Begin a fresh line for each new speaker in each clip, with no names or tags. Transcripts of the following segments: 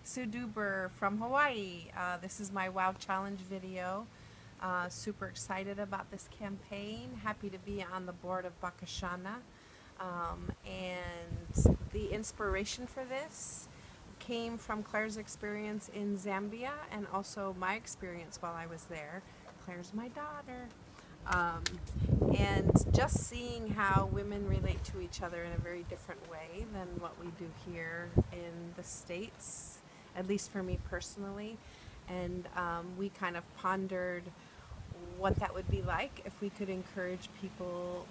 Sue Duber from Hawaii. This is my WOW Challenge video. Super excited about this campaign. Happy to be on the board of Bakashana. And the inspiration for this came from Claire's experience in Zambia and also my experience while I was there. Claire's my daughter. Um, and just seeing how women relate to each other in a very different way than what we do here in the States, at least for me personally. And we kind of pondered what that would be like if we could encourage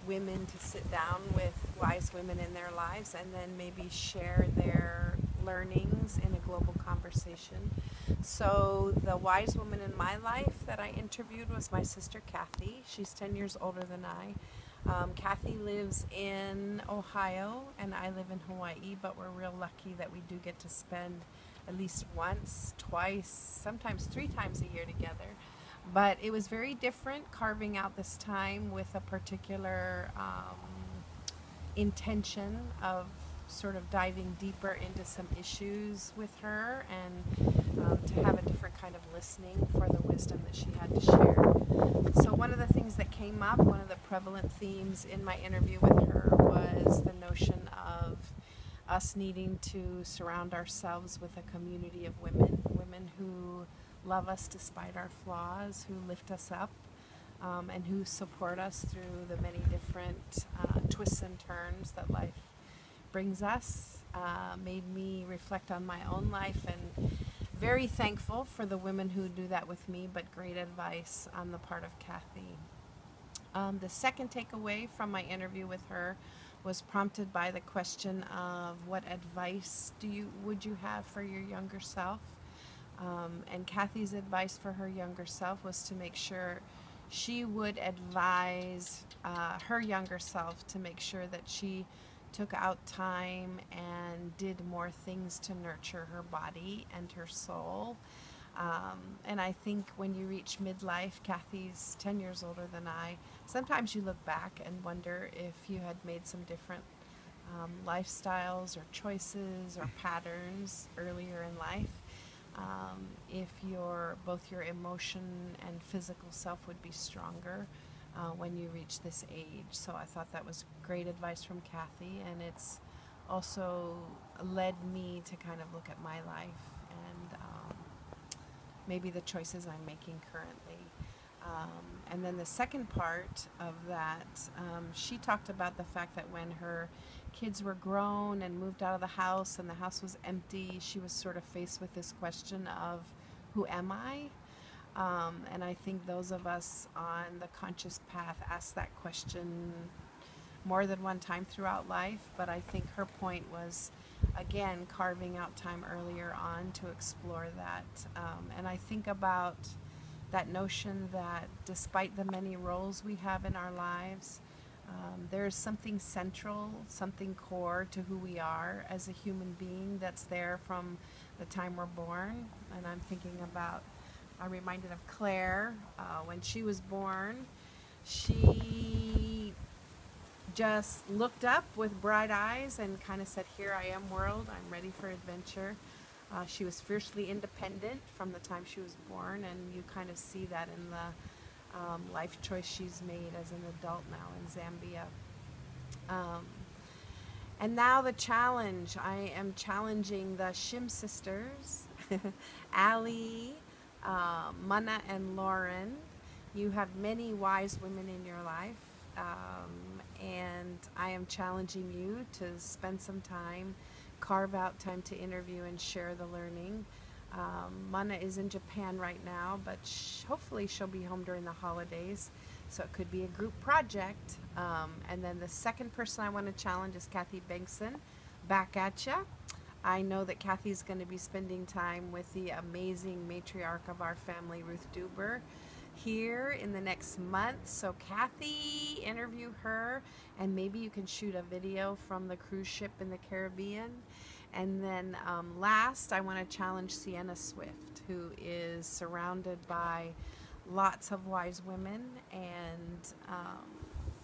women to sit down with wise women in their lives and then maybe share their learnings in a global conversation. So the wise woman in my life that I interviewed was my sister Kathy. She's 10 years older than I. Kathy lives in Ohio and I live in Hawaii, but we're real lucky that we do get to spend at least once, twice, sometimes 3 times a year together. But it was very different carving out this time with a particular intention of sort of diving deeper into some issues with her and to have a different kind of listening for the wisdom that she had to share. So one of the things that came up, one of the prevalent themes in my interview with her was the notion of us needing to surround ourselves with a community of women, women who love us despite our flaws, who lift us up, and who support us through the many different twists and turns that life brings us. Made me reflect on my own life, and very thankful for the women who do that with me, but great advice on the part of Kathy. The second takeaway from my interview with her was prompted by the question of what advice would you have for your younger self? And Kathy's advice for her younger self was to make sure she would advise her younger self to make sure that she took out time and did more things to nurture her body and her soul. And I think when you reach midlife, Kathy's 10 years older than I, sometimes you look back and wonder if you had made some different lifestyles or choices or patterns earlier in life. If both your emotion and physical self would be stronger when you reach this age. So I thought that was great advice from Kathy, and it's also led me to kind of look at my life and maybe the choices I'm making currently. And then the second part of that, she talked about the fact that when her kids were grown and moved out of the house and the house was empty, she was sort of faced with this question of, who am I? And I think those of us on the conscious path ask that question more than one time throughout life, but I think her point was, again, carving out time earlier on to explore that. And I think about that notion that despite the many roles we have in our lives, there is something central, something core to who we are as a human being that's there from the time we're born. And I'm reminded of Claire. When she was born, she just looked up with bright eyes and kind of said, "Here I am, world, I'm ready for adventure." She was fiercely independent from the time she was born, and you kind of see that in the life choice she's made as an adult now in Zambia. And now the challenge. I am challenging the Shim sisters, Ali, Mana, and Lauren. You have many wise women in your life, and I am challenging you to spend some time, carve out time to interview and share the learning. Mana is in Japan right now, but hopefully she'll be home during the holidays, so it could be a group project. And then the second person I want to challenge is Kathy Bengtson. Back at ya. I know that Kathy's going to be spending time with the amazing matriarch of our family, Ruth Duber, here in the next month. So Kathy, interview her, and maybe you can shoot a video from the cruise ship in the Caribbean. And then last, I want to challenge Sienna Swift, who is surrounded by lots of wise women, and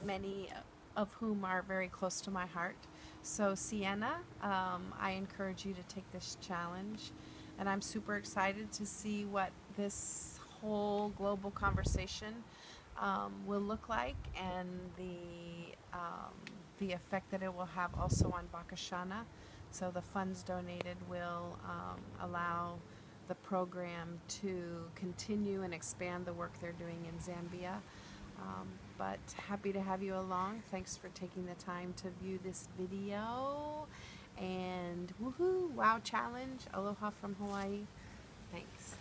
many of whom are very close to my heart. So Sienna, I encourage you to take this challenge. And I'm super excited to see what this whole global conversation will look like, and the effect that it will have also on Bakashana. So the funds donated will allow the program to continue and expand the work they're doing in Zambia. But happy to have you along. Thanks for taking the time to view this video. And woohoo, wow challenge, aloha from Hawaii. Thanks.